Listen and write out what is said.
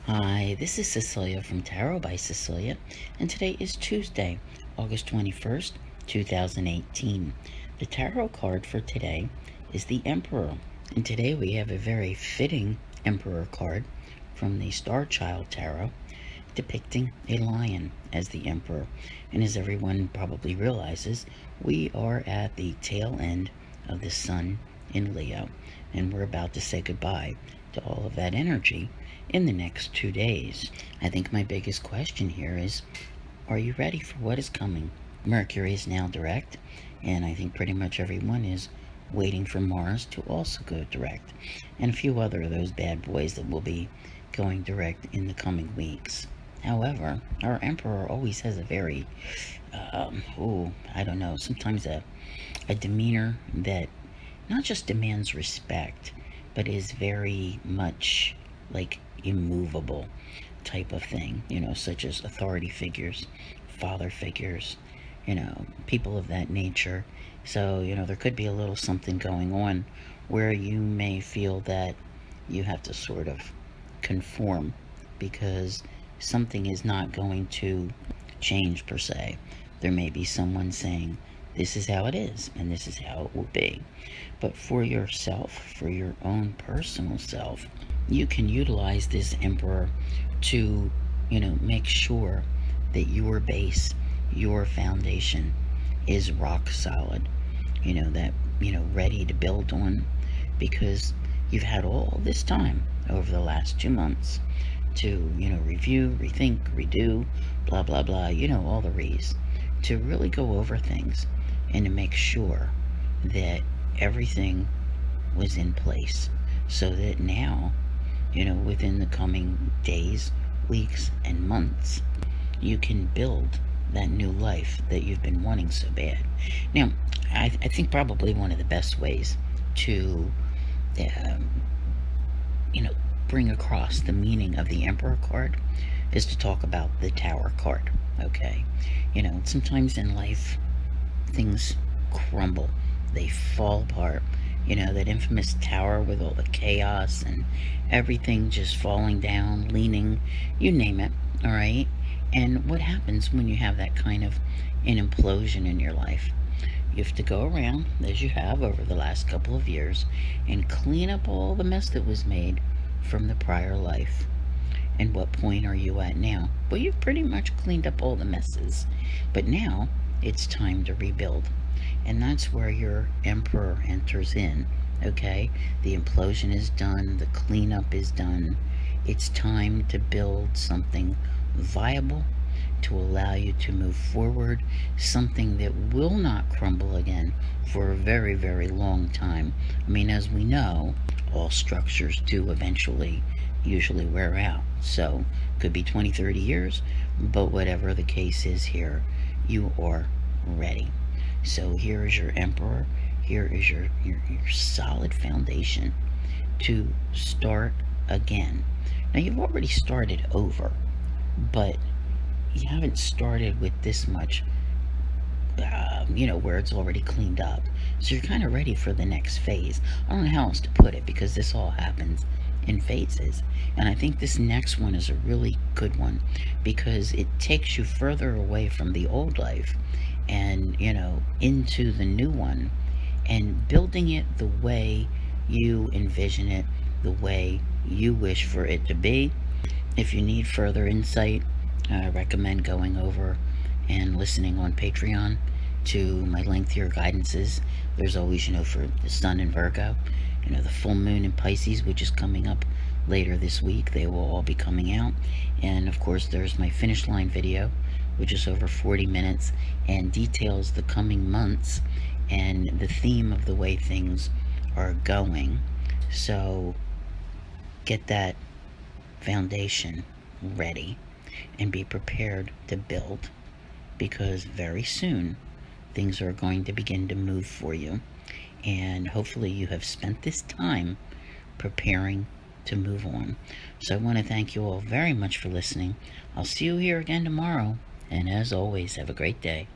Hi, this is Cecilia from Tarot by Cecilia, and today is Tuesday, August 21st, 2018. The tarot card for today is the Emperor, and today we have a very fitting Emperor card from the Star Child Tarot depicting a lion as the Emperor. And as everyone probably realizes, we are at the tail end of the Sun in Leo, and we're about to say goodbye to all of that energy in the next 2 days. I think my biggest question here is, are you ready for what is coming? Mercury is now direct, and I think pretty much everyone is waiting for Mars to also go direct, and a few other of those bad boys that will be going direct in the coming weeks. However, our Emperor always has a very, I don't know, sometimes a demeanor that not just demands respect, but is very much like immovable type of thing, such as authority figures, father figures, people of that nature. So, there could be a little something going on where you may feel that you have to sort of conform because something is not going to change per se. There may be someone saying, this is how it is, and this is how it will be. But for yourself, for your own personal self, you can utilize this Emperor to, make sure that your base, your foundation is rock solid, ready to build on, because you've had all this time over the last 2 months to, review, rethink, redo, blah, blah, blah, all the re's, to really go over things and to make sure that everything was in place so that now, within the coming days, weeks, and months, you can build that new life that you've been wanting so bad. Now, I think probably one of the best ways to, um, bring across the meaning of the Emperor card is to talk about the Tower card, okay? Sometimes in life, things crumble, they fall apart. That infamous tower with all the chaos and everything just falling down, leaning, you name it, all right? And what happens when you have that kind of an implosion in your life? You have to go around, as you have over the last couple of years, and clean up all the mess that was made from the prior life. And what point are you at now? Well, you've pretty much cleaned up all the messes, but now it's time to rebuild. And that's where your Emperor enters in, okay? The implosion is done, the cleanup is done. It's time to build something viable to allow you to move forward, something that will not crumble again for a very, very long time. I mean, as we know, all structures do eventually usually wear out. So, could be 20, 30 years, but whatever the case is here, you are ready. So here is your Emperor, here is your solid foundation to start again. Now, you've already started over, but you haven't started with this much, where it's already cleaned up. So you're kind of ready for the next phase. I don't know how else to put it, because this all happens in phases. And I think this next one is a really good one because it takes you further away from the old life and, into the new one, and building it the way you envision it, the way you wish for it to be. If you need further insight, I recommend going over and listening on Patreon to my lengthier guidances. There's always, for the Sun in Virgo, the full moon in Pisces, which is coming up later this week. They will all be coming out. And of course, there's my finish line video, which is over 40 minutes and details the coming months and the theme of the way things are going. So get that foundation ready and be prepared to build, because very soon things are going to begin to move for you, and hopefully you have spent this time preparing to move on. So I want to thank you all very much for listening. I'll see you here again tomorrow, and as always, have a great day.